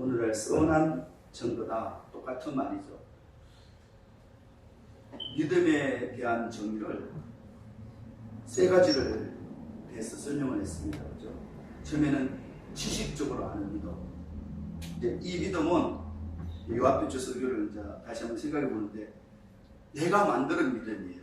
오늘날 선한 정도다. 똑같은 말이죠. 믿음에 대한 정의를 세 가지를 해서 설명을 했습니다. 그렇죠? 처음에는 지식적으로 아는 믿음. 이제 이 믿음은 요한페투 설교를 이제 다시 한번 생각해 보는데, 내가 만드는 믿음이에요.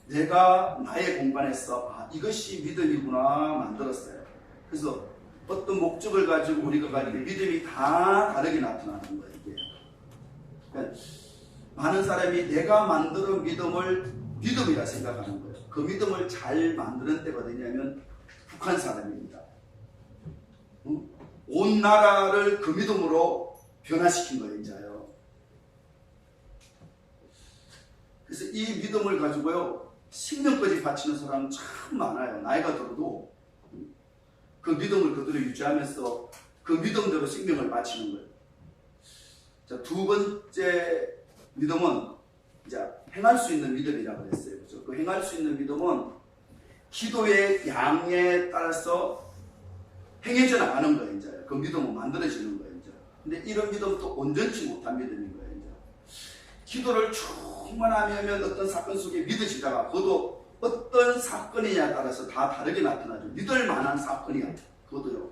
내가 나의 공간에서 이것이 믿음이구나 만들었어요. 그래서 어떤 목적을 가지고 우리가 가지고 믿음이 다 다르게 나타나는 거예요. 이게. 그러니까 많은 사람이 내가 만드는 믿음을 믿음이라 생각하는 거예요. 그 믿음을 잘 만드는 때가 어디냐면 북한 사람입니다. 온 나라를 그 믿음으로 변화시킨 거예요. 이제요. 그래서 이 믿음을 가지고요 생명까지 바치는 사람은 참 많아요. 나이가 들어도 그 믿음을 그대로 유지하면서 그 믿음대로 생명을 바치는 거예요. 자, 두 번째 믿음은 이제 행할 수 있는 믿음이라고 했어요. 그렇죠? 그 행할 수 있는 믿음은 기도의 양에 따라서 행해져 나가는 거예요. 이제 그 믿음은 만들어지는 거예요. 이제. 근데 이런 믿음은 또 온전치 못한 믿음인 거예요. 이제. 기도를 충만하면 어떤 사건 속에 믿어지다가 그것도 어떤 사건이냐에 따라서 다 다르게 나타나죠. 믿을 만한 사건이야. 그것도요.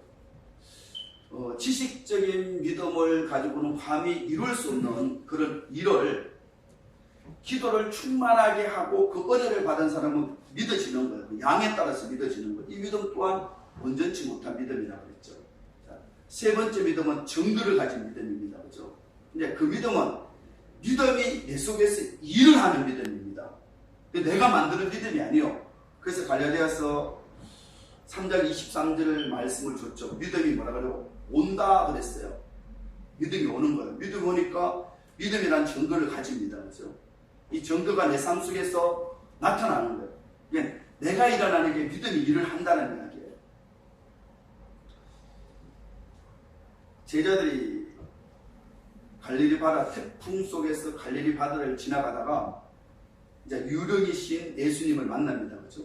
지식적인 믿음을 가지고는 감히 이룰 수 없는 그런 일을 기도를 충만하게 하고 그 은혜를 받은 사람은 믿어지는 거예요. 그 양에 따라서 믿어지는 거예요. 이 믿음 또한 온전치 못한 믿음이라고 했죠. 자, 세 번째 믿음은 정도를 가진 믿음입니다. 그렇죠? 근데 그 믿음은 믿음이 내 속에서 일을 하는 믿음입니다. 내가 만드는 믿음이 아니요. 그래서 갈라디아서 3장 23절 말씀을 줬죠. 믿음이 뭐라 그래요? 온다 그랬어요. 믿음이 오는 거예요. 믿음이 오니까 믿음이란 정도를 가집니다. 그렇죠? 이 정도가 내 삶 속에서 나타나는 거예요. 그러니까 내가 일어나는 게 믿음이 일을 한다는 이야기예요. 제자들이 갈릴리 바다 태풍 속에서 갈릴리 바다를 지나가다가 이제 유령이신 예수님을 만납니다. 그렇죠?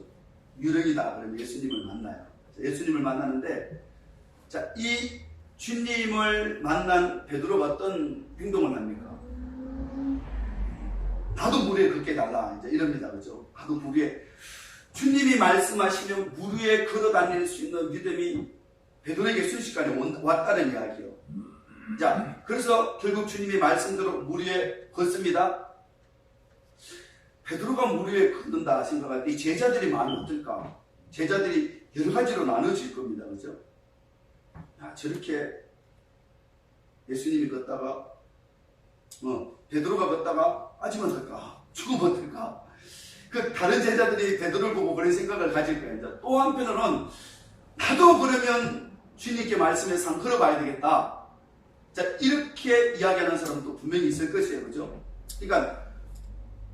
유령이다 그러면 예수님을 만나요. 예수님을 만나는데, 자, 이 주님을 만난 베드로가 어떤 행동을 합니까? 나도 물 위에 걷게 달라. 이제 이럽니다. 그죠? 나도 물 위에. 주님이 말씀하시면 물 위에 걸어 다닐 수 있는 믿음이 베드로에게 순식간에 왔다는 이야기예요. 자, 그래서 결국 주님이 말씀대로 물 위에 걷습니다. 베드로가 물 위에 걷는다 생각할 때 이 제자들이 마음이 어떨까? 제자들이 여러 가지로 나눠질 겁니다. 그죠? 저렇게 예수님이 걷다가 베드로가 걷다가 빠지면 어떨까? 죽으면 어떨까? 그 다른 제자들이 베드로를 보고 그런 생각을 가질 거예요. 또 한편으로는 나도 그러면 주님께 말씀에 상 걸어봐야 되겠다. 자, 이렇게 이야기하는 사람도 분명히 있을 것이에요. 그죠? 그러니까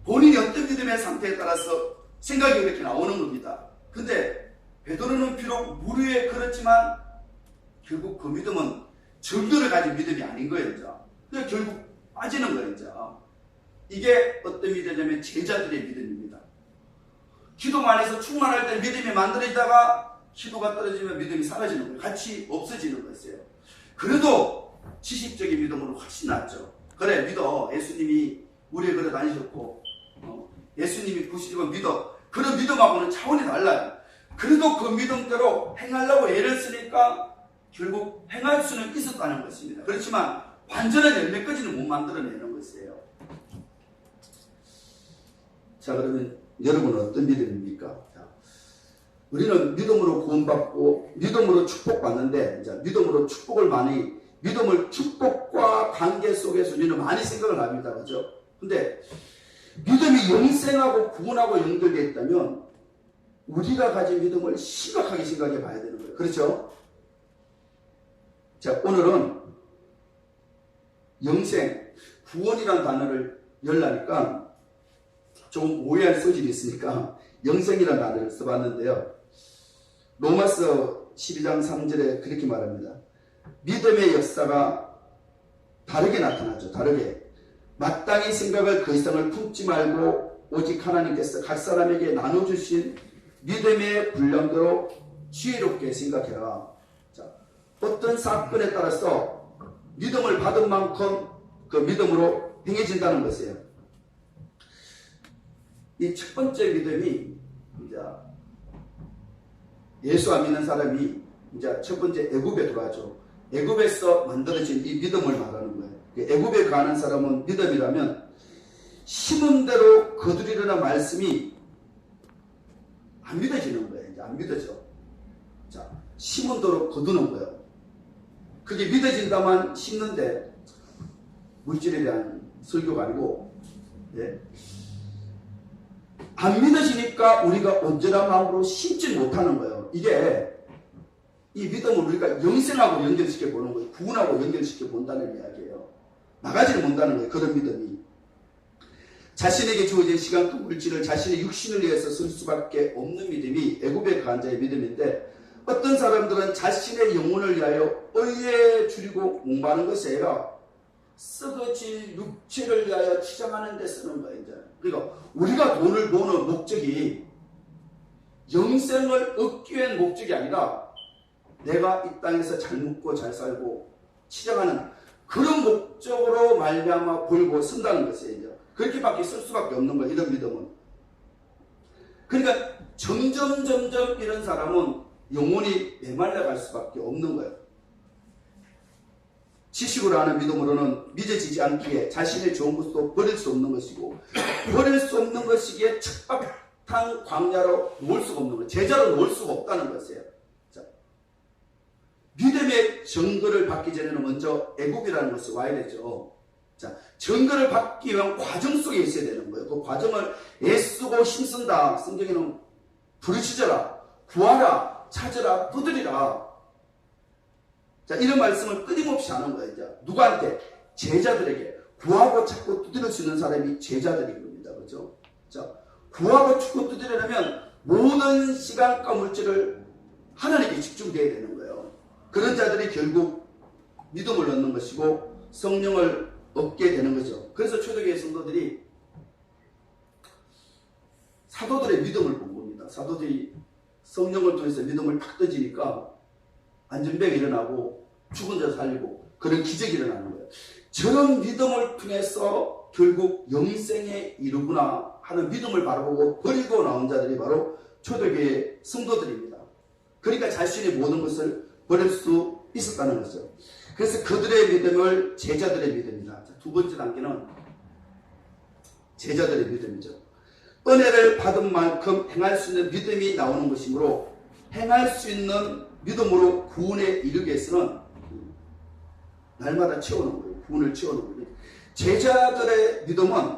본인이 어떤 믿음의 상태에 따라서 생각이 이렇게 나오는 겁니다. 근데 베드로는 비록 물 위에 걸었지만 결국 그 믿음은 정도를 가진 믿음이 아닌 거예요. 그래서 결국 빠지는 거예요. 이게 어떤 믿음이냐면 제자들의 믿음입니다. 기도만 해서 충만할 때 믿음이 만들어지다가 기도가 떨어지면 믿음이 사라지는 거예요. 같이 없어지는 거였어요. 그래도 지식적인 믿음으로 훨씬 낫죠. 그래, 믿어. 예수님이 물에 걸어 다니셨고 예수님이 구시리고 믿어. 그런 믿음하고는 차원이 달라요. 그래도 그 믿음대로 행하려고 애를 쓰니까 결국 행할 수는 있었다는 것입니다. 그렇지만 완전한 열매까지는 못 만들어내는 것이에요. 자, 그러면 여러분은 어떤 믿음입니까? 자, 우리는 믿음으로 구원받고 믿음으로 축복받는데, 자, 믿음으로 축복을 믿음을 축복과 관계 속에서 우리는 많이 생각을 합니다. 그죠? 근데 믿음이 영생하고 구원하고 연결되어 있다면 우리가 가진 믿음을 심각하게 생각해 봐야 되는 거예요. 그렇죠? 자, 오늘은 영생, 구원이라는 단어를 열라니까 좀 오해할 소질이 있으니까 영생이라는 단어를 써봤는데요. 로마서 12장 3절에 그렇게 말합니다. 믿음의 역사가 다르게 나타나죠. 다르게. 마땅히 생각을 그 이상을 품지 말고 오직 하나님께서 각 사람에게 나눠주신 믿음의 분량대로 지혜롭게 생각해라. 자, 어떤 사건에 따라서 믿음을 받은 만큼 그 믿음으로 행해진다는 것이에요. 이 첫 번째 믿음이 이제 예수 안 믿는 사람이 이제 첫 번째 애굽에 들어가죠. 애굽에서 만들어진 이 믿음을 말하는 거예요. 애굽에 가는 사람은 믿음이라면 심은 대로 거두리라는 말씀이 안 믿어지는 거예요. 이제 안 믿어져. 자, 심은 대로 거두는 거예요. 그게 믿어진다만 심는데 물질에 대한 설교가 아니고, 예. 안 믿어지니까 우리가 온전한 마음으로 심지 못하는 거예요. 이게 이 믿음을 우리가 영생하고 연결시켜 보는 거예요. 구원하고 연결시켜 본다는 이야기예요. 나가지를 못하는 거예요. 그런 믿음이. 자신에게 주어진 시간과 물질을 자신의 육신을 위해서 쓸 수밖에 없는 믿음이 애굽에 간 자의 믿음인데, 어떤 사람들은 자신의 영혼을 위하여 의에 줄이고 목마른 것이 아니라 썩어질 육체를 위하여 치장하는 데 쓰는 거예요. 이제. 그러니까 우리가 돈을 모으는 목적이 영생을 얻기 위한 목적이 아니라 내가 이 땅에서 잘 먹고 잘 살고 치장하는 그런 목적으로 말미암아 벌고 쓴다는 것이에요. 이제. 그렇게밖에 쓸 수밖에 없는 거예요. 이런 믿음은. 그러니까 점점 이런 사람은 영혼이 메말라갈 수밖에 없는 거예요. 지식으로 하는 믿음으로는 믿어지지 않기에 자신의 좋은 것도 버릴 수 없는 것이고, 버릴 수 없는 것이기에 척박한 광야로 놓을 수가 없는 거예요. 제자로 놓을 수가 없다는 것이에요. 자, 믿음의 증거를 받기 전에는 먼저 애굽이라는 것이 와야 되죠. 자, 증거를 받기 위한 과정 속에 있어야 되는 거예요. 그 과정을 애쓰고 힘쓴다. 성경에는 부르짖어라, 구하라, 찾으라, 두드리라. 자, 이런 말씀을 끊임없이 하는 거예요. 이제. 누구한테? 제자들에게. 구하고 찾고 두드릴 수 있는 사람이 제자들인 겁니다. 그렇죠? 자, 구하고 찾고 두드리려면 모든 시간과 물질을 하나님께 집중되어야 되는 거예요. 그런 자들이 결국 믿음을 얻는 것이고 성령을 얻게 되는 거죠. 그래서 초대교회 성도들이 사도들의 믿음을 본 겁니다. 사도들이 성령을 통해서 믿음을 탁 던지니까 안전병이 일어나고 죽은 자 살리고 그런 기적이 일어나는 거예요. 저런 믿음을 통해서 결국 영생에 이르구나 하는 믿음을 바라보고 버리고 나온 자들이 바로 초대교회 성도들입니다. 그러니까 자신의 모든 것을 버릴 수 있었다는 거죠. 그래서 그들의 믿음을 제자들의 믿음이다. 두 번째 단계는 제자들의 믿음이죠. 은혜를 받은 만큼 행할 수 있는 믿음이 나오는 것이므로 행할 수 있는 믿음으로 구원에 이르기 위해서는 날마다 채우는 거예요. 구원을 채우는 거예요. 제자들의 믿음은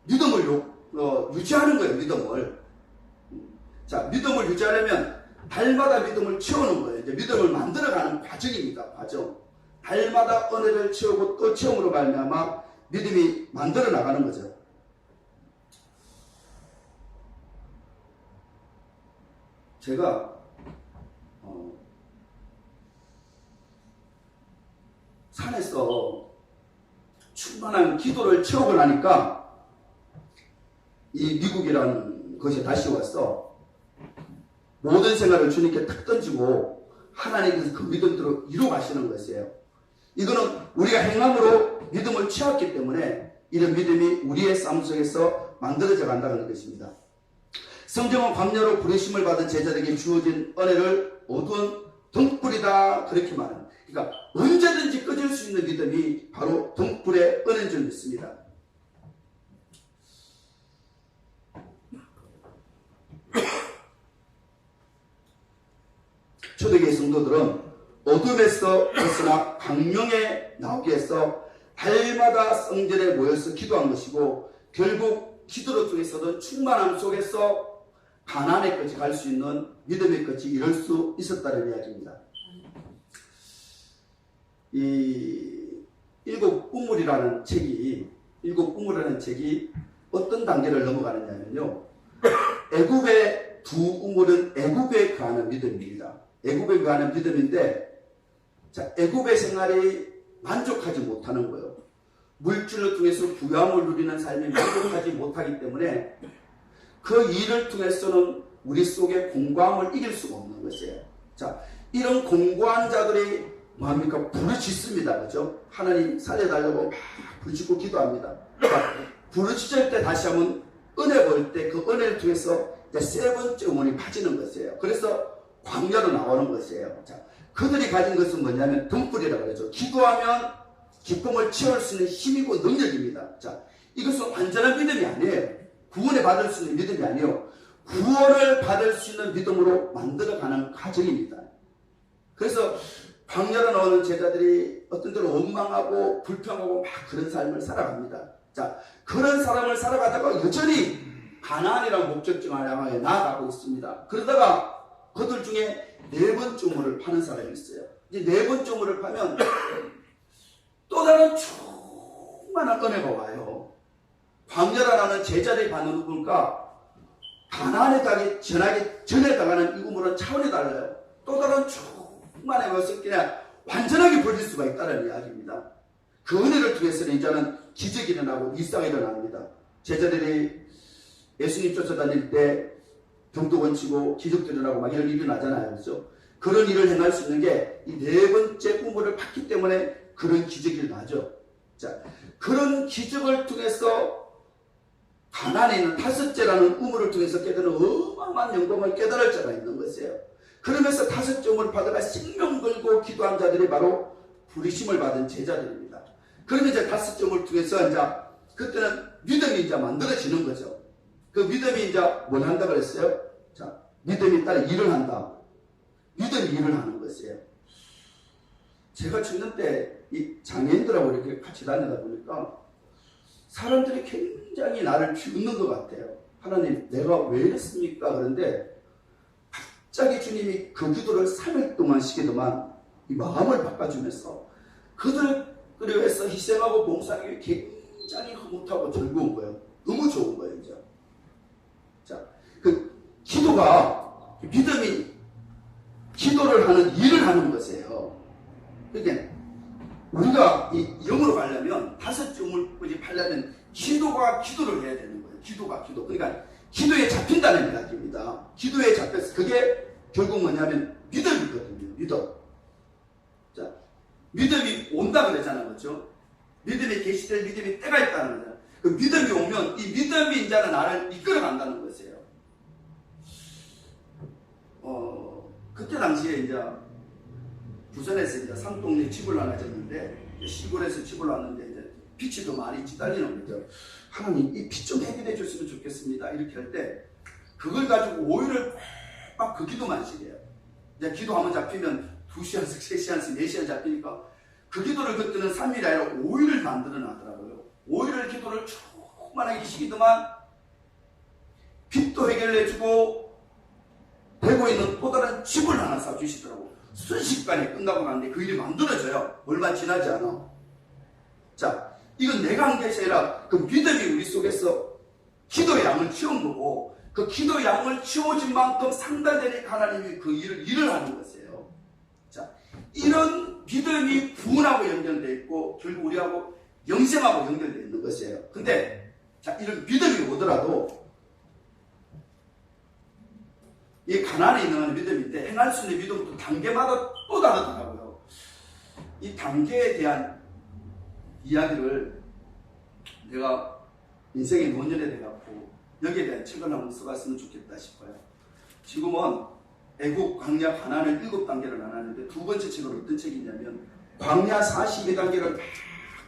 믿음을 유지하는 거예요. 믿음을. 자, 믿음을 유지하려면 달마다 믿음을 채우는 거예요. 이제 믿음을 만들어가는 과정입니다. 과정. 달마다 은혜를 채우고 또 채움으로 말미암아 믿음이 만들어 나가는 거죠. 제가 산에서 충만한 기도를 채우고 나니까 이 미국이라는 것이 다시 왔어. 모든 생각을 주님께 탁 던지고 하나님께서 그 믿음대로 이루어 가시는 것이에요. 이거는 우리가 행함으로 믿음을 채웠기 때문에 이런 믿음이 우리의 삶 속에서 만들어져 간다는 것입니다. 성경은 광야로 부르심을 받은 제자들에게 주어진 은혜를 어두운 등불이다 그렇게 말합니다. 그러니까 언제든지 꺼질 수 있는 믿음이 바로 등불의 은혜인 줄 믿습니다. 초대교회 성도들은 어둠에서 벗어나 광명에 나오기 위해서 달마다 성전에 모여서 기도한 것이고, 결국 기도를 통해서도 충만함 속에서 가나안에까지 갈 수 있는 믿음의 끝이 이룰 수 있었다는 이야기입니다. 이 일곱 우물이라는 책이 어떤 단계를 넘어가느냐면요, 애굽의 두 우물은 애굽에 관한 믿음입니다. 애굽에 관한 믿음인데, 자, 애굽의 생활이 만족하지 못하는 거예요. 물질을 통해서 부유함을 누리는 삶이 만족하지 못하기 때문에 그 일을 통해서는 우리 속에 공고함을 이길 수가 없는 것이에요. 자, 이런 공고한 자들이 뭐합니까? 부르짖습니다. 그죠? 하나님 살려달라고 막 부르짖고 기도합니다. 자, 부르짖을 때 다시 한번 은혜 볼 때 그 은혜를 통해서 이제 세 번째 음원이 빠지는 것이에요. 그래서 광야로 나오는 것이에요. 자, 그들이 가진 것은 뭐냐면 등불이라고 그러죠. 기도하면 기쁨을 채울 수 있는 힘이고 능력입니다. 자, 이것은 완전한 믿음이 아니에요. 구원을 받을 수 있는 믿음이 아니에요. 구원을 받을 수 있는 믿음으로 만들어가는 과정입니다. 그래서 광야로 나오는 제자들이 어떤 때로 원망하고 불평하고 막 그런 삶을 살아갑니다. 자, 그런 사람을 살아가다가 여전히 가나안이라는 목적지를 향해 나아가고 있습니다. 그러다가 그들 중에 네 번째 우물을 파는 사람이 있어요. 이제 네 번째 우물을 파면 또 다른 충만한 은혜가 와요. 광야라는 제자들이 받는 우물과 가나안에 가기 전에 나가는 이 우물은 차원이 달라요. 또 다른 충만한 것을 그냥 완전하게 버릴 수가 있다는 이야기입니다. 그 은혜를 통해서는 이제는 기적이 일어나고 일상이 일어납니다. 제자들이 예수님 쫓아다닐 때 병도 고치고 기적도 일어나고 막 이런 일이 일어나잖아요. 그렇죠? 그런 일을 행할 수 있는 게 이 네 번째 우물을 팠기 때문에 그런 기적이 일어나죠. 자, 그런 기적을 통해서 가나안에 있는 다섯째라는 우물을 통해서 깨달은 어마어마한 영광을 깨달을 자가 있는 것이에요. 그러면서 다섯째 우물을 받아가 생명 걸고 기도한 자들이 바로 부르심을 받은 제자들입니다. 그러면 이제 다섯째 우물을 통해서 이제 그때는 믿음이 이제 만들어지는 거죠. 그 믿음이 이제 뭘 한다 그랬어요? 자, 믿음이 따라 일을 한다. 믿음이 일을 하는 것이에요. 제가 청년 때 이 장애인들하고 이렇게 같이 다니다 보니까 사람들이 굉장히 나를 비웃는 것 같아요. 하나님, 내가 왜 이랬습니까? 그런데 갑자기 주님이 그 기도를 3일 동안 시키더만 이 마음을 바꿔주면서 그들을 위해서 희생하고 봉사하기 굉장히 흐뭇하고 즐거운 거예요. 너무 좋은 거예요, 이제. 자, 그 기도가 믿음이 기도를 하는 일을 하는 것이에요. 그러니까 우리가 이 영으로 가려면 다섯째 우물까지 팔려면 기도가 기도를 해야 되는 거예요. 기도가 기도. 그러니까 기도에 잡힌다는 이야기입니다. 기도에 잡혀서 그게 결국 뭐냐면 믿음이거든요. 믿음. 자, 믿음이 온다 그랬잖아요. 그렇죠? 믿음이 계시될 믿음이 때가 있다는 거잖아요. 그 믿음이 오면 이 믿음이 이제는 나를 이끌어 간다는 것이에요. 그때 당시에 이제 부산에서 이제 삼동네 집을 하나 졌는데 시골에서 집을 놨는데 이제 빛이 더 많이 찌달리는 거죠. 하나님, 이 빛 좀 해결해 줬으면 좋겠습니다. 이렇게 할 때 그걸 가지고 5일을 막 그 기도만 시게요. 이제 기도하면 잡히면 2시간씩, 3시간씩, 4시간 잡히니까 그 기도를 그때는 3일이 아니라 5일을 만들어 놨더라고요. 5일을 기도를 충만하게 시키더만 빛도 해결해주고 되고 있는 또 다른 집을 하나 사주시더라고. 순식간에 끝나고 나는데 그 일이 만들어져요. 얼마 지나지 않아. 자, 이건 내가 한 것이 아니라 그 믿음이 우리 속에서 기도의 양을 키운 거고 그 기도의 양을 키워진 만큼 상달되니 하나님이 그 일을 하는 것이에요. 자, 이런 믿음이 부흥하고 연결되어 있고 결국 우리하고 영생하고 연결되어 있는 것이에요. 근데 자, 이런 믿음이 오더라도 이 가나안에 있는 믿음인데 행할 수 있는 믿음도 단계마다 또 다르더라고요. 이 단계에 대한 이야기를 내가 인생의 노년에 돼갖고 여기에 대한 책을 한번 써봤으면 좋겠다 싶어요. 지금은 애국, 광야, 가나안을 7단계를 나눴는데 두 번째 책은 어떤 책이냐면 광야 42단계를 다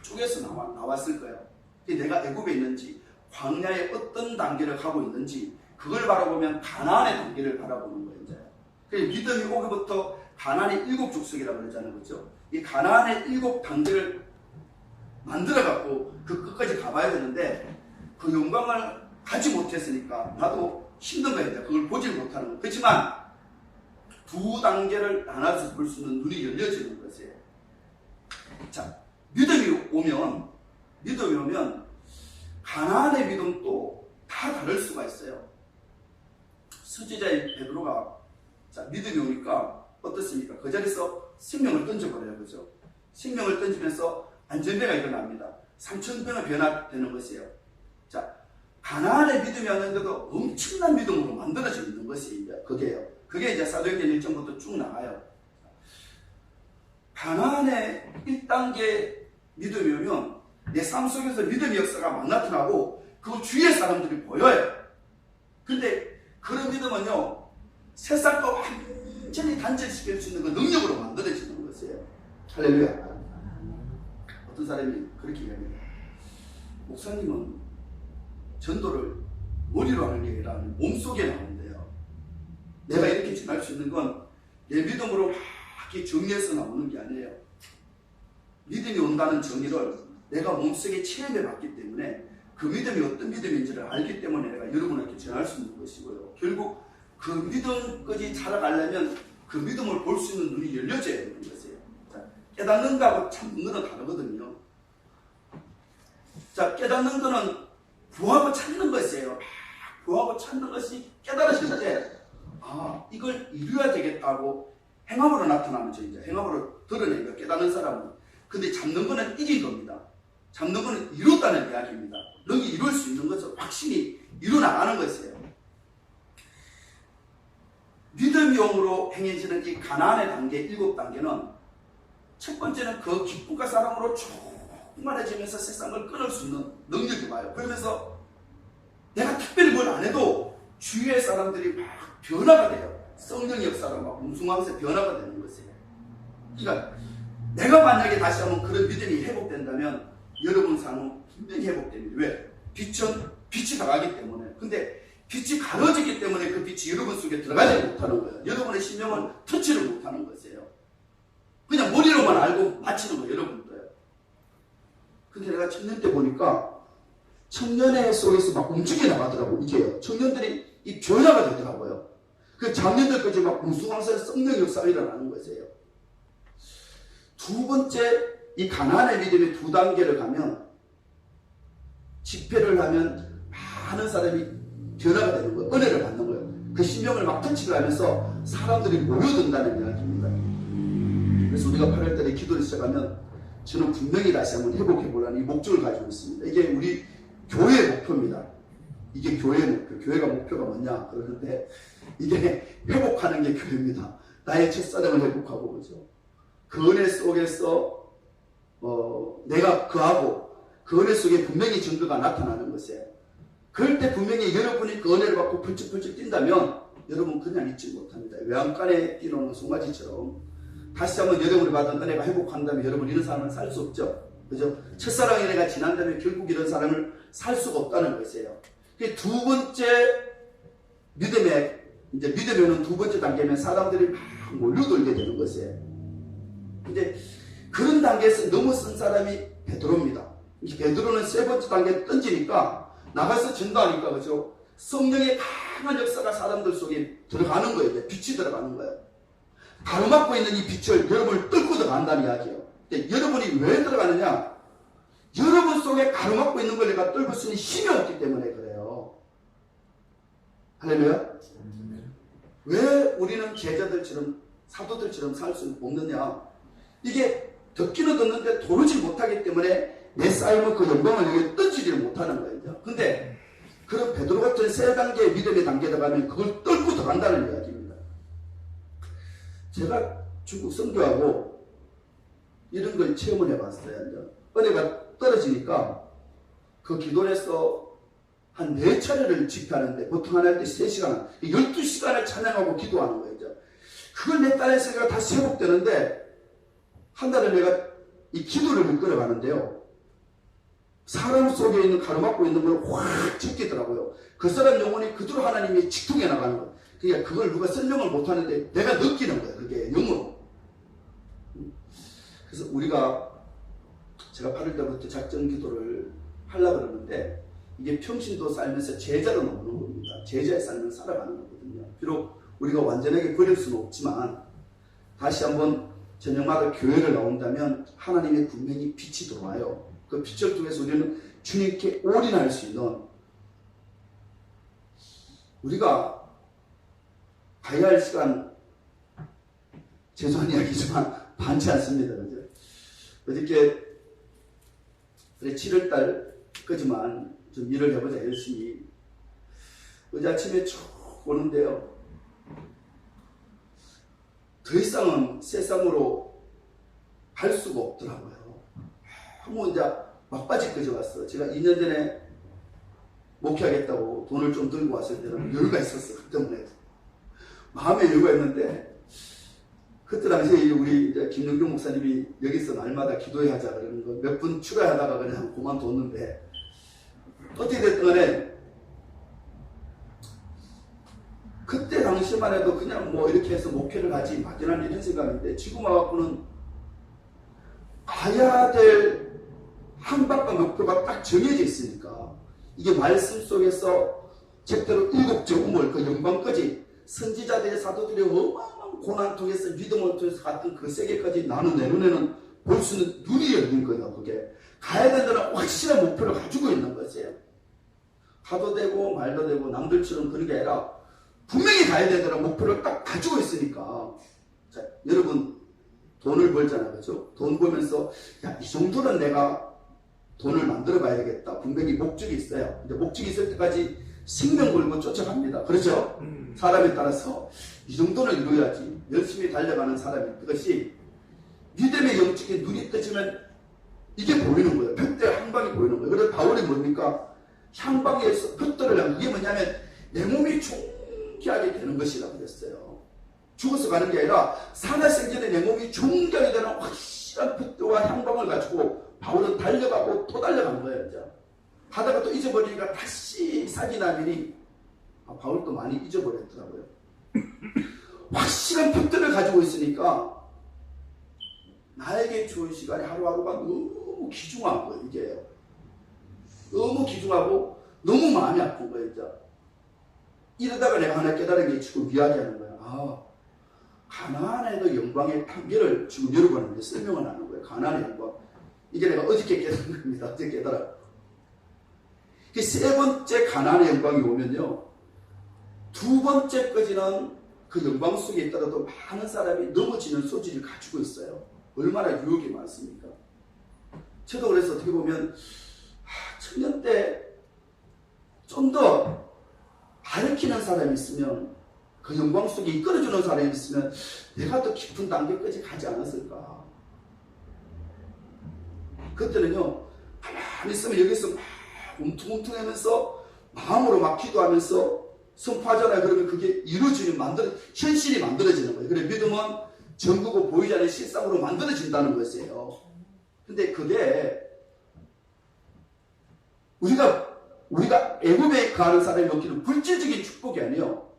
쪼개서 나왔을 거예요. 내가 애국에 있는지 광야의 어떤 단계를 가고 있는지 그걸 바라보면 가나안의 단계를 바라보는 거예요. 이제. 믿음이 오기부터 가나안의 7족속이라고 그러잖아요. 그렇죠? 이 가나안의 7단계를 만들어갖고 그 끝까지 가봐야 되는데 그 영광을 가지 못했으니까 나도 힘든 거예요. 그걸 보질 못하는 거. 그렇지만 두 단계를 나눠서 볼 수 있는 눈이 열려지는 것이에요. 자, 믿음이 오면 가나안의 믿음도 다 다를 수가 있어요. 선지자의 베드로가 자, 믿음이 오니까 어떻습니까? 그 자리에서 생명을 던져버려요. 그죠? 생명을 던지면서 안전대가 일어납니다. 3,000병의 변화되는 것이에요. 자, 가나안의 믿음이 왔는데도 엄청난 믿음으로 만들어져 있는 것이 그게요. 그게 이제 사도행전 1장부터 쭉 나가요. 가나안의 1단계 믿음이 오면 내 삶 속에서 믿음의 역사가 막 나타나고 그 주위의 사람들이 보여요. 근데 그런 믿음은요, 세상과 완전히 단절시킬 수 있는 그 능력으로 만들어지는 것이에요. 할렐루야. 어떤 사람이 그렇게 얘기합니다. 목사님은 전도를 머리로 하는 게 아니라 몸속에 나오는데요. 내가 이렇게 지날 수 있는 건 내 믿음으로 막 이렇게 정리해서 나오는 게 아니에요. 믿음이 온다는 정의를 내가 몸속에 체험해 봤기 때문에 그 믿음이 어떤 믿음인지를 알기 때문에 내가 여러분에게 전할 수 있는 것이고요. 결국 그 믿음까지 자라가려면 그 믿음을 볼 수 있는 눈이 열려져야 되는 것이에요. 자, 깨닫는 거하고 참는 거는 다르거든요. 자, 깨닫는 거는 구하고 찾는 것이에요. 구하고 찾는 것이 깨달으실 때, 아, 이걸 이루어야 되겠다고 행함으로 나타나면서 이제 행함으로 드러내니까 깨닫는 사람은. 근데 잡는 거는 이긴 겁니다. 잡는 거는 이뤘다는 이야기입니다. 너희 이룰 수 있는 것을 확신이 이루어나가는 것이에요. 믿음용으로 행해지는 이 가나안의 단계 7단계는 첫 번째는 그 기쁨과 사랑으로 충만해지면서 세상을 끊을 수 있는 능력이 와요. 그러면서 내가 특별히 뭘 안 해도 주위의 사람들이 막 변화가 돼요. 성령의 역사로 막 웅숭하면서 변화가 되는 것이에요. 그러니까 내가 만약에 다시 한번 그런 믿음이 회복된다면 여러분 삶은 분명히 회복됩니다. 왜? 빛은 빛이 나가기 때문에. 근데 빛이 가려지기 때문에 그 빛이 여러분 속에 들어가지 못하는 거예요. 여러분의 심령을 터치를 못하는 것이에요. 그냥 머리로만 알고 마치는 거예요, 여러분도요. 근데 내가 청년 때 보니까 청년회 속에서 막 움직여 나가더라고요. 이게요. 청년들이 이 변화가 되더라고요. 그 장년들까지 막 웅숭하면서 성령 역사가 일어나는 것이에요. 두 번째, 이 가나안의 믿음의 2단계를 가면 집회를 하면 많은 사람이 변화가 되는 거예요. 은혜를 받는 거예요. 그 심령을 막 터치를 하면서 사람들이 모여든다는 이야기입니다. 그래서 우리가 8월달에 기도를 시작하면 저는 분명히 다시 한번 회복해보라는 이 목적을 가지고 있습니다. 이게 우리 교회의 목표입니다. 이게 교회의 목표. 교회가 목표가 뭐냐 그러는데 이게 회복하는 게 교회입니다. 나의 첫사랑을 회복하고 그죠. 그 은혜 속에서 내가 그하고 그 은혜 속에 분명히 증거가 나타나는 것이에요. 그럴 때 분명히 여러분이 그 은혜를 받고 펄쩍펄쩍 뛴다면 여러분 그냥 잊지 못합니다. 외양간에 뛰노는 송아지처럼 다시 한번 여러분이 받은 은혜가 회복한다면 여러분 이런 사람을 살 수 없죠. 그죠? 첫사랑의 은혜가 지난다면 결국 이런 사람을 살 수가 없다는 것이에요. 두 번째 믿음에 이제 믿음에 오는 두 번째 단계면 사람들이 막 몰려들게 되는 것이에요. 근데 그런 단계에서 넘어선 사람이 베드로입니다. 베드로는 세 번째 단계에 던지니까 나가서 전도하니까 그죠? 성령의 강한 역사가 사람들 속에 들어가는 거예요. 빛이 들어가는 거예요. 가로막고 있는 이 빛을 여러분을 뚫고 들어간다는 이야기예요. 근데 여러분이 왜 들어가느냐? 여러분 속에 가로막고 있는 걸 내가 뚫을 수 있는 힘이 없기 때문에 그래요. 할렐루야? 왜 우리는 제자들처럼 사도들처럼 살 수 없느냐? 이게 듣기는 듣는데 도르지 못하기 때문에 내 쌓이면 그 영광을 여기 던지지를 못하는 거예요. 근데 그런 베드로 같은 세 단계의 믿음의 단계에 들어가면 그걸 뚫고 들어간다는 이야기입니다. 제가 중국 선교하고 이런 걸 체험을 해봤어요. 은혜가 떨어지니까 그 기도에서 한 4차례를 집회하는데 보통 하나 할 때 3시간, 12시간을 찬양하고 기도하는 거예요. 그걸 내 딸에서 내가 다시 회복되는데 한 달에 내가 이 기도를 이끌어가는데요. 사람 속에 있는 가로막고 있는 걸 확 제끼더라고요. 그 사람 영혼이 그대로 하나님이 직통해 나가는 거예요. 그러니까 그걸 누가 설명을 못하는데 내가 느끼는 거예요. 그게 영으로. 그래서 제가 8월 때부터 작전 기도를 하려고 그러는데 이게 평신도 살면서 제자로 넘는 겁니다. 제자의 삶을 살아가는 거거든요. 비록 우리가 완전하게 버릴 수는 없지만 다시 한번 저녁마다 교회를 나온다면 하나님의 분명히 빛이 들어와요. 그 빛을 통해서 우리는 주님께 올인할 수 있는 우리가 가야 할 시간 죄송한 이야기지만 많지 않습니다. 그죠? 어저께 7월달까지만 좀 일을 해보자 열심히 어제 아침에 쭉 오는데요. 더 이상은 세상으로 갈 수가 없더라고요. 한번 이제 막바지까지 왔어. 제가 2년 전에 목회하겠다고 돈을 좀 들고 왔을 때는 여유가 있었어. 그 때문에 마음에 여유가 있는데, 그때 당시에 우리 이제 김영경 목사님이 여기서 날마다 기도해야 하자 그러는 거 몇 분 추가하다가 그냥 그만뒀는데, 어떻게 됐든 간에 그때 당시만 해도 그냥 뭐 이렇게 해서 목회를 하지 막연한 이런 생각인데, 지금 와갖고는 가야 될 한박과 목표가 딱 정해져 있으니까, 이게 말씀 속에서 책대로 7종을 그 영광까지 선지자들의 사도들의 어마어마한 고난 통해서 믿음을 통해서 갔던 그 세계까지 나는 내 눈에는 볼 수 있는 눈이 열린 거예요. 그게 가야 된다는 확실한 목표를 가지고 있는 거죠. 가도 되고 말도 되고 남들처럼 그런 게 아니라 분명히 가야 된다는 목표를 딱 가지고 있으니까. 자, 여러분 돈을 벌잖아요. 그렇죠? 돈 벌면서 야, 이 정도는 내가 돈을 만들어 봐야 되겠다. 분명히 목적이 있어요. 근데 목적이 있을 때까지 생명 걸고 쫓아갑니다. 그렇죠? 사람에 따라서 이 정도는 이루어야지. 열심히 달려가는 사람이, 그것이 믿음의 영적인 눈이 떠지면 이게 보이는 거예요. 벽대 향방이 보이는 거예요. 그래서 바울이 뭡니까? 향방에서 벽돌을 향, 이게 뭐냐면 내 몸이 존귀하게 되는 것이라고 그랬어요. 죽어서 가는 게 아니라 살아생전에 내 몸이 존귀하게 되는 확실한 벽돌과 향방을 가지고 바울은 달려가고 또 달려간 거예요. 이제 가다가 또 잊어버리니까 다시 사기나면이 바울도 많이 잊어버렸더라고요. 확실한 벽돌을 가지고 있으니까 나에게 좋은 시간이 하루하루가 너무 귀중한 거예요. 이게 너무 귀중하고 너무 마음이 아픈 거예요. 이제 이러다가 내가 하나 깨달은 게 지금 이야기하는 거예요. 가나안에도 영광의 판결을 지금 여러분한테 설명을 하는 거예요. 가나안의 영광. 이게 내가 어저께 깨달은 겁니다. 어저께 깨달아. 그 세 번째 가나안의 영광이 오면요, 두 번째까지는 그 영광 속에 있더라도 많은 사람이 넘어지는 소질을 가지고 있어요. 얼마나 유혹이 많습니까? 저도 그래서 어떻게 보면 청년 때 좀 더 가르치는 사람이 있으면, 그 영광 속에 이끌어주는 사람이 있으면 내가 더 깊은 단계까지 가지 않았을까. 그때는요, 가만히 있으면 여기서 막 움퉁움퉁하면서 마음으로 막 기도하면서 선포하잖아요. 그러면 그게 이루어지면 현실이 만들어지는 거예요. 그래, 믿음은 전부고 보이지 않는 실상으로 만들어진다는 것이에요. 근데 그게 우리가 애굽에 가는 사람이 먹기는 물질적인 축복이 아니에요.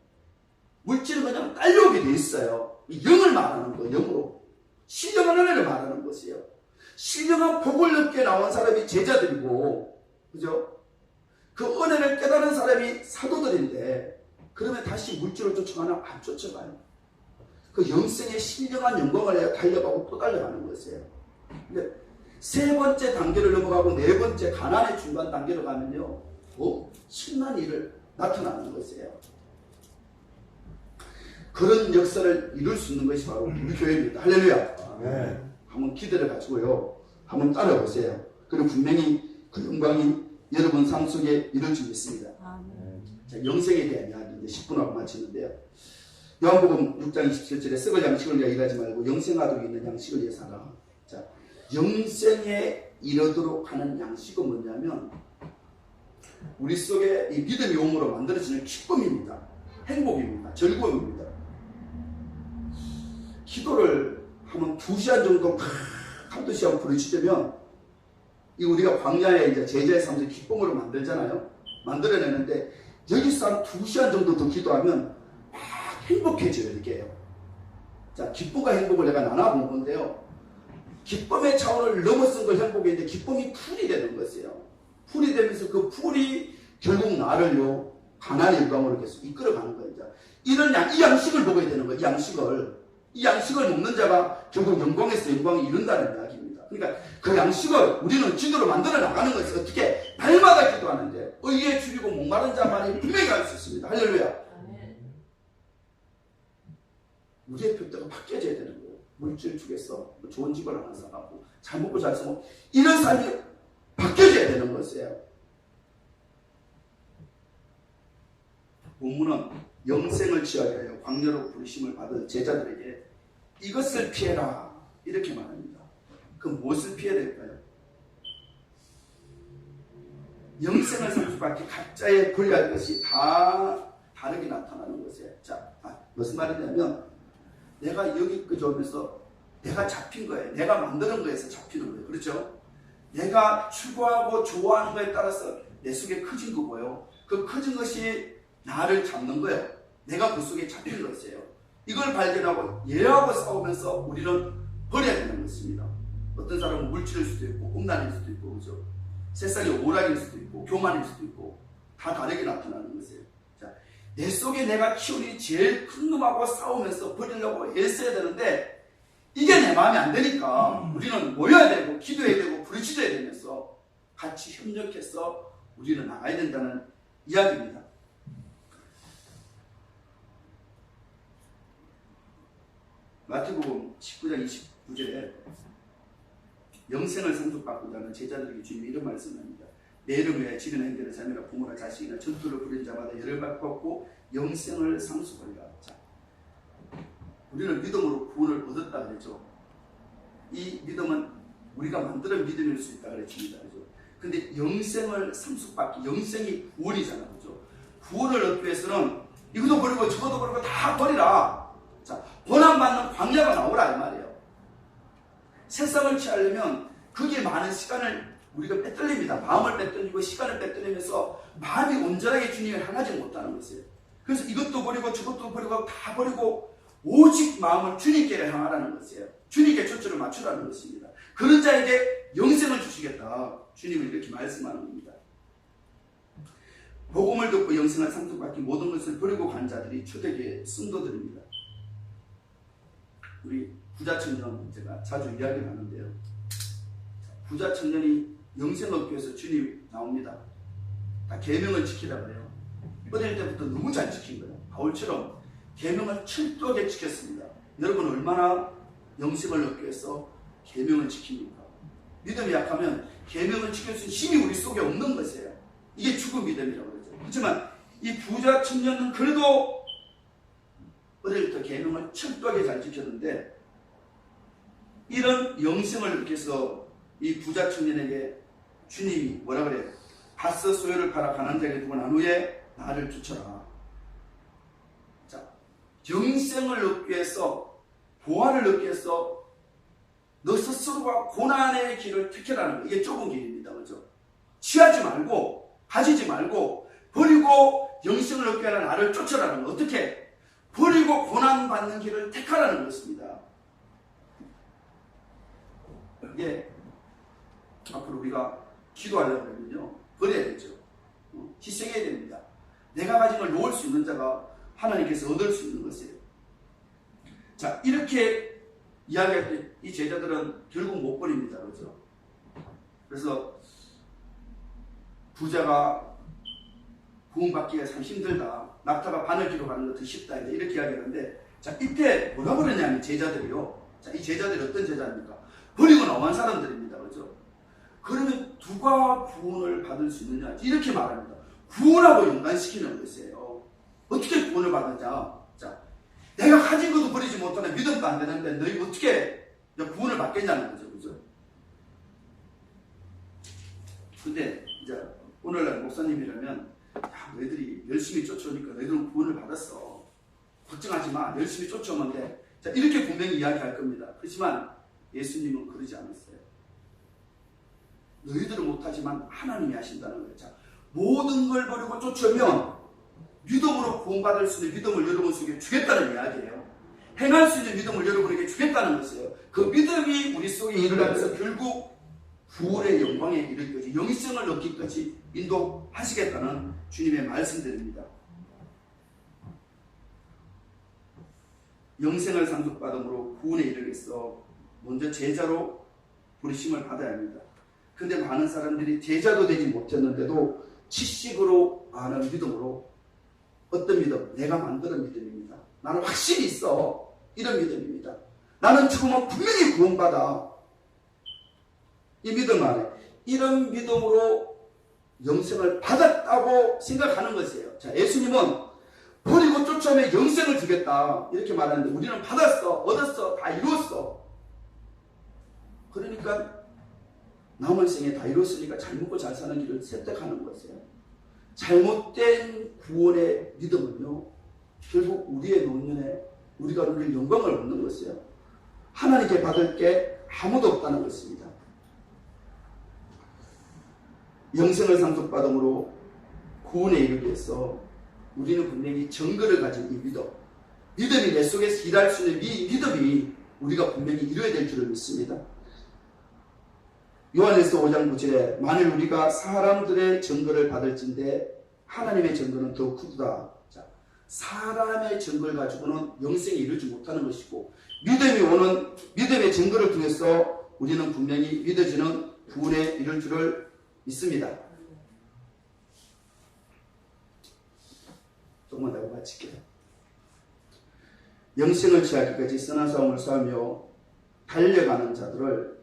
물질은 그냥 딸려오게 돼 있어요. 영을 말하는 거예요. 영으로. 신령한 은혜를 말하는 것이에요. 신령한 복을 얻게 나온 사람이 제자들이고, 그죠? 그 은혜를 깨달은 사람이 사도들인데, 그러면 다시 물질을 쫓아가나? 안 쫓아가요. 그 영생의 신령한 영광을 해야 달려가고 또 달려가는 것이에요. 근데 세 번째 단계를 넘어가고 네 번째 가난의 중간 단계로 가면요, 신난 일을 나타나는 것이에요. 그런 역사를 이룰 수 있는 것이 바로 우리 교회입니다. 할렐루야. 네. 한번 기대를 가지고요, 한번 따라오세요. 그리고 분명히 그 영광이 여러분 삶 속에 이루어지고 있습니다. 자, 영생에 대한 이야기인데 10분 하고 마치는데요. 요한복음 6장 27절에 썩을 양식을 위하여 일하지 말고 영생하도록 있는 양식을 위해 살아. 자, 영생에 이르도록 하는 양식은 뭐냐면 우리 속에 이 믿음의 용으로 만들어지는 기쁨입니다. 행복입니다. 즐거움입니다. 기도를 하면 2시간 정도 한두 시간 부르짖으면, 이 우리가 광야에 이제 제자의 삶을 기쁨으로 만들잖아요. 만들어내는데 여기서 한 2시간 정도 더 기도하면 막 행복해져요. 이게요. 자, 기쁨과 행복을 내가 나눠본 건데요, 기쁨의 차원을 넘어선 걸 행복인데 기쁨이 풀이 되는 것이에요. 풀이 되면서 그 풀이 결국 나를요 가나안의 영광으로 계속 이끌어가는 거예요. 이 양식을 먹어야 되는 거예요. 이 양식을 먹는 자가 결국 영광에서 영광을 이룬다는 이야기입니다. 그러니까 그 양식을 우리는 지도로 만들어 나가는 것이 어떻게? 날마다 기도하는데 의에 줄이고 목마른 자만이 분명히 할 수 있습니다. 할렐루야. 우리의 표대가 바뀌어져야 되는 거예요. 물질 주겠어, 좋은 집을 하나 사갖고 잘 먹고 잘 쓰고, 이런 삶이 바뀌어져야 되는 것이에요. 본문은 영생을 취하게 하여 광야로 부르심을 받은 제자들에게 이것을 피해라 이렇게 말합니다. 그럼 무엇을 피해야 될까요? 영생을 상속받기 각자의 권리할 것이 다 다르게 나타나는 것이에요. 자, 무슨 말이냐면 내가 여기까지 오면서 내가 잡힌 거예요. 내가 만드는 거에서 잡히는 거예요. 그렇죠? 내가 추구하고 좋아하는 거에 따라서 내 속에 커진 거고요. 그 커진 것이 나를 잡는 거예요. 내가 그 속에 잡힌 것이에요. 이걸 발견하고 얘하고 싸우면서 우리는 버려야 되는 것입니다. 어떤 사람은 물질일 수도 있고 음란일 수도 있고 그죠? 세상의 오락일 수도 있고 교만일 수도 있고 다 다르게 나타나는 것이에요. 자, 내 속에 내가 키우니 제일 큰 놈하고 싸우면서 버리려고 애써야 되는데 이게 내 마음에 안 되니까 우리는 모여야 되고 기도해야 되고 부르짖어야 되면서 같이 협력해서 우리는 나가야 된다는 이야기입니다. 마태복음 19장 29절에 영생을 상속받고자 하는 제자들에게 주님이 이런 말씀을 합니다. 내 이름 위에 지는 행대를 자녀나 부모나 자식이나 전투를 부린 자마다 열을 받고 영생을 상속하리라. 자, 우리는 믿음으로 구원을 얻었다 그랬죠. 이 믿음은 우리가 만드는 믿음일 수 있다 그랬습니다. 그죠? 근데 영생을 상속받기, 영생이 구원이잖아. 그죠? 구원을 얻기 위해서는 이것도 버리고 저것도 버리고 다 버리라. 자, 고난받는 광야가 나오라 이 말이에요. 세상을 취하려면 거기에 많은 시간을 우리가 빼앗깁니다. 마음을 빼앗기고 시간을 빼앗기면서 마음이 온전하게 주님을 향하지 못하는 것이에요. 그래서 이것도 버리고 저것도 버리고 다 버리고 오직 마음을 주님께 향하라는 것이에요. 주님께 초점을 맞추라는 것입니다. 그런 자에게 영생을 주시겠다. 주님은 이렇게 말씀하는 겁니다. 복음을 듣고 영생을 상속받기 모든 것을 버리고 간 자들이 초대교회 성도들입니다. 우리 부자 청년 제가 자주 이야기를 하는데요. 부자 청년이 영생 얻기 위해서 주님 나옵니다. 다 계명을 지키라 그래요. 어릴 때부터 너무 잘 지킨 거예요. 바울처럼 계명을 철저하게 지켰습니다. 여러분 얼마나 영생을 얻기 위해서 계명을 지킵니까? 믿음이 약하면 계명을 지킬 수 있는 힘이 우리 속에 없는 것이에요. 이게 죽은 믿음이라고 그러죠. 그렇지만 이 부자 청년은 그래도 어릴 때 계명을 철저하게 잘 지켰는데 이런 영생을 얻기 위해서 이 부자 청년에게 주님이 뭐라 그래요? 밭서 소유를 팔아 가난한 자에게 두고 난 후에 나를 쫓아라. 자, 영생을 얻기 위해서 보화를 얻기 위해서 너 스스로가 고난의 길을 택해라는 거. 이게 좁은 길입니다. 그죠? 취하지 말고 가지지 말고 버리고 영생을 얻기 위해 나를 쫓아라는 거. 어떻게? 버리고 고난받는 길을 택하라는 것입니다. 이게 앞으로 우리가 기도하려고 하면요 버려야겠죠. 희생해야 됩니다. 내가 가진 걸 놓을 수 있는 자가 하나님께서 얻을 수 있는 것이에요. 자, 이렇게 이야기할 때 이 제자들은 결국 못 버립니다. 그렇죠? 그래서 부자가 구원받기가 참 힘들다. 낙타가 바늘 기로 가는 거 더 쉽다. 이렇게 이야기하는데, 자, 이때 뭐라 그러냐면 제자들이요. 자, 이 제자들이 어떤 제자입니까? 버리고 나온 사람들입니다. 그렇죠? 그러면 누가 구원을 받을 수 있느냐? 이렇게 말합니다. 구원하고 연관시키는 것이에요. 어떻게 구원을 받느냐? 자, 내가 가진 것도 버리지 못하는 믿음도 안 되는데 너희 어떻게 구원을 받겠냐는 거죠. 그죠? 근데 이제 오늘날 목사님이라면 야, 너희들이 열심히 쫓아오니까 너희들은 구원을 받았어. 걱정하지 마. 열심히 쫓아오면 돼. 자, 이렇게 분명히 이야기할 겁니다. 그렇지만 예수님은 그러지 않았어요. 너희들은 못하지만 하나님이 하신다는 거예요. 자, 모든 걸 버리고 쫓아오면 믿음으로 구원받을 수 있는 믿음을 여러분 속에 주겠다는 이야기예요. 행할 수 있는 믿음을 여러분에게 주겠다는 것이에요. 그 믿음이 우리 속에 일어나면서 결국 구원의 영광에 이르기까지 영생을 얻기까지 인도하시겠다는 주님의 말씀들입니다. 영생을 상속받음으로 구원에 이르겠어 먼저 제자로 부르심을 받아야 합니다. 근데 많은 사람들이 제자도 되지 못했는데도 지식으로 아는 믿음으로 어떤 믿음? 내가 만드는 믿음입니다. 나는 확신이 있어. 이런 믿음입니다. 나는 죽으면 분명히 구원받아. 이 믿음 안에 이런 믿음으로 영생을 받았다고 생각하는 것이에요. 자, 예수님은 버리고 쫓아오면 영생을 주겠다 이렇게 말하는데 우리는 받았어, 얻었어, 다 이루었어. 그러니까 남은 생에 다 이뤘으니까 잘 먹고 잘 사는 길을 선택하는 것이에요. 잘못된 구원의 믿음은요, 결국 우리의 노년에 우리가 누릴 영광을 얻는 것이에요. 하나님께 받을 게 아무도 없다는 것입니다. 영생을 상속받음으로 구원에 이르기 위해서 우리는 분명히 증거를 가진 이 믿음이 내 속에서 일할 수 있는 이 믿음이 우리가 분명히 이루어야 될 줄을 믿습니다. 요한일서 5장 9절에 만일 우리가 사람들의 증거를 받을진대 하나님의 증거는 더 크다. 자, 사람의 증거를 가지고는 영생에 이르지 못하는 것이고 믿음이 오는 믿음의 증거를 통해서 우리는 분명히 믿어지는 구원에 이를 줄을 믿습니다. 조금만 더 마칠게요. 영생을 취하기까지 선한 싸움을 싸우며 달려가는 자들을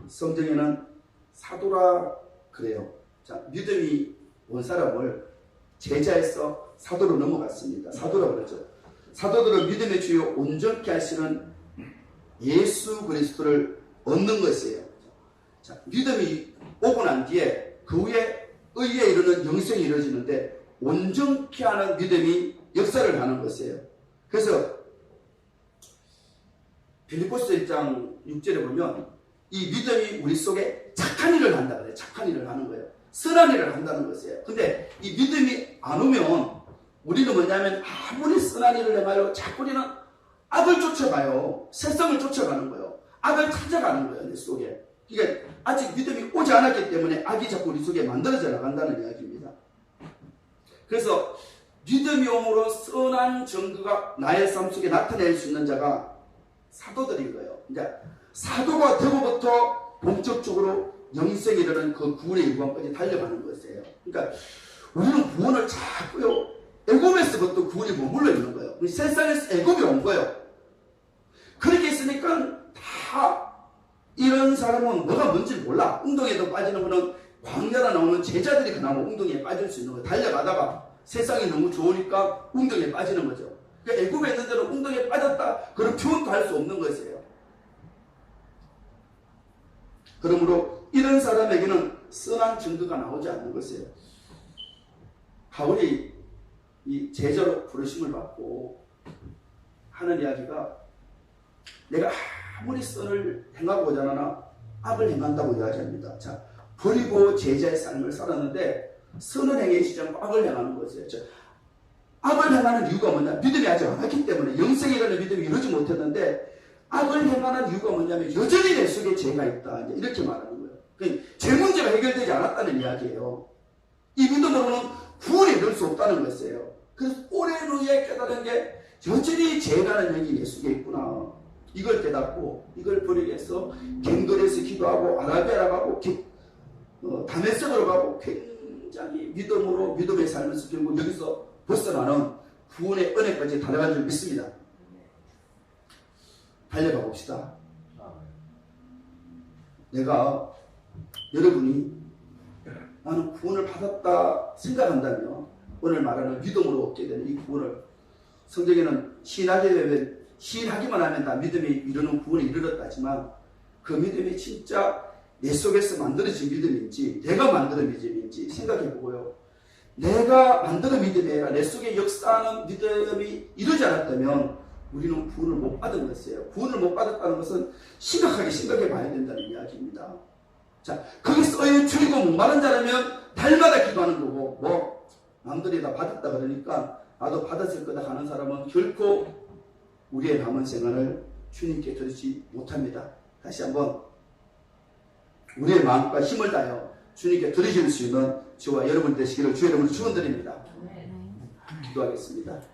성경에는 사도라 그래요. 자, 믿음이 온 사람을 제자에서 사도로 넘어갔습니다. 사도라 그러죠. 사도들은 믿음의 주요 온전케 하시는 예수 그리스도를 얻는 것이에요. 자, 믿음이 오고 난 뒤에 그 후에 의에 이르는 영생이 이루어지는데 온전케 하는 믿음이 역사를 하는 것이에요. 그래서 빌립보서 1장 6절에 보면 이 믿음이 우리 속에 착한 일을 한다 그래요. 착한 일을 하는 거예요. 선한 일을 한다는 것이에요. 근데 이 믿음이 안 오면 우리는 뭐냐면 아무리 선한 일을 해봐요. 자꾸 우리는 악을 쫓아가요. 세상을 쫓아가는 거예요. 악을 찾아가는 거예요. 내 속에. 그러니까 아직 믿음이 오지 않았기 때문에 악이 자꾸 우리 속에 만들어져 나간다는 이야기입니다. 그래서 믿음이 오므로 선한 증거가 나의 삶 속에 나타낼 수 있는 자가 사도들인 거예요. 그러니까 사도가 되고부터 본격적으로 영생에 이르는 그 구원의 일관까지 달려가는 것이에요. 그러니까 우리는 구원을 자꾸요 애굽에서부터 구원이 머물러 있는 거예요. 세상에서 애굽이 온 거예요. 그렇게 있으니까 다 이런 사람은 뭐가 뭔지 몰라. 웅덩이에도 빠지는 거는 광야나 나오는 제자들이 그나마 웅덩이에 빠질 수 있는 거예요. 달려가다가 세상이 너무 좋으니까 웅덩이에 빠지는 거죠. 그러니까 애굽에 있는 데는 웅덩이에 빠졌다 그런 표현도 할 수 없는 것이에요. 그러므로 이런 사람에게는 선한 증거가 나오지 않는 것이에요. 바울이 이 제자로 부르심을 받고 하는 이야기가 내가 아무리 선을 행하고자 하나 악을 행한다고 이야기합니다. 자, 버리고 제자의 삶을 살았는데 선을 행하시지 않고 악을 행하는 것이에요. 자, 악을 행하는 이유가 뭐냐? 믿음이 아직 안 왔기 때문에 영생이라는 믿음이 이루지 못했는데 악을 행하는 이유가 뭐냐면 여전히 내 속에 죄가 있다. 이제 이렇게 말하는 거예요. 그러니까 죄 문제가 해결되지 않았다는 이야기예요. 이 믿음으로는 구원이 이룰 수 없다는 것이에요. 그래서 오랜 후에 깨달은 게 여전히 죄라는 영이 내 속에 있구나. 이걸 깨닫고 이걸 버리기 위해서 갱돌에서 기도하고 아라비아라 가고 다메섹으로 가고 굉장히 믿음으로 믿음의 삶을 지키고 여기서 벗어나는 구원의 은혜까지 달려간 줄 믿습니다. 달려가 봅시다. 내가 여러분이 나는 구원을 받았다 생각한다면 오늘 말하는 믿음으로 얻게 되는 이 구원을 성경에는 시인하기만 하면 다 믿음이 이루는 구원에 이르렀다지만 그 믿음이 진짜 내 속에서 만들어진 믿음인지 내가 만드는 믿음인지 생각해보고요. 내가 만드는 믿음이 아니라 내 속에 역사하는 믿음이 이루지 않았다면 우리는 구원을 못 받은 것이에요. 구원을 못 받았다는 것은 심각하게 생각해 봐야 된다는 이야기입니다. 자, 거기서 줄이고 목마른 자라면 달마다 기도하는 거고 뭐 남들이 다 받았다 그러니까 나도 받았을 거다 하는 사람은 결코 우리의 남은 생활을 주님께 드리지 못합니다. 다시 한번 우리의 마음과 힘을 다하여 주님께 드리실 수 있는 저와 여러분 되시기를 주의 이름으로 축원드립니다. 기도하겠습니다.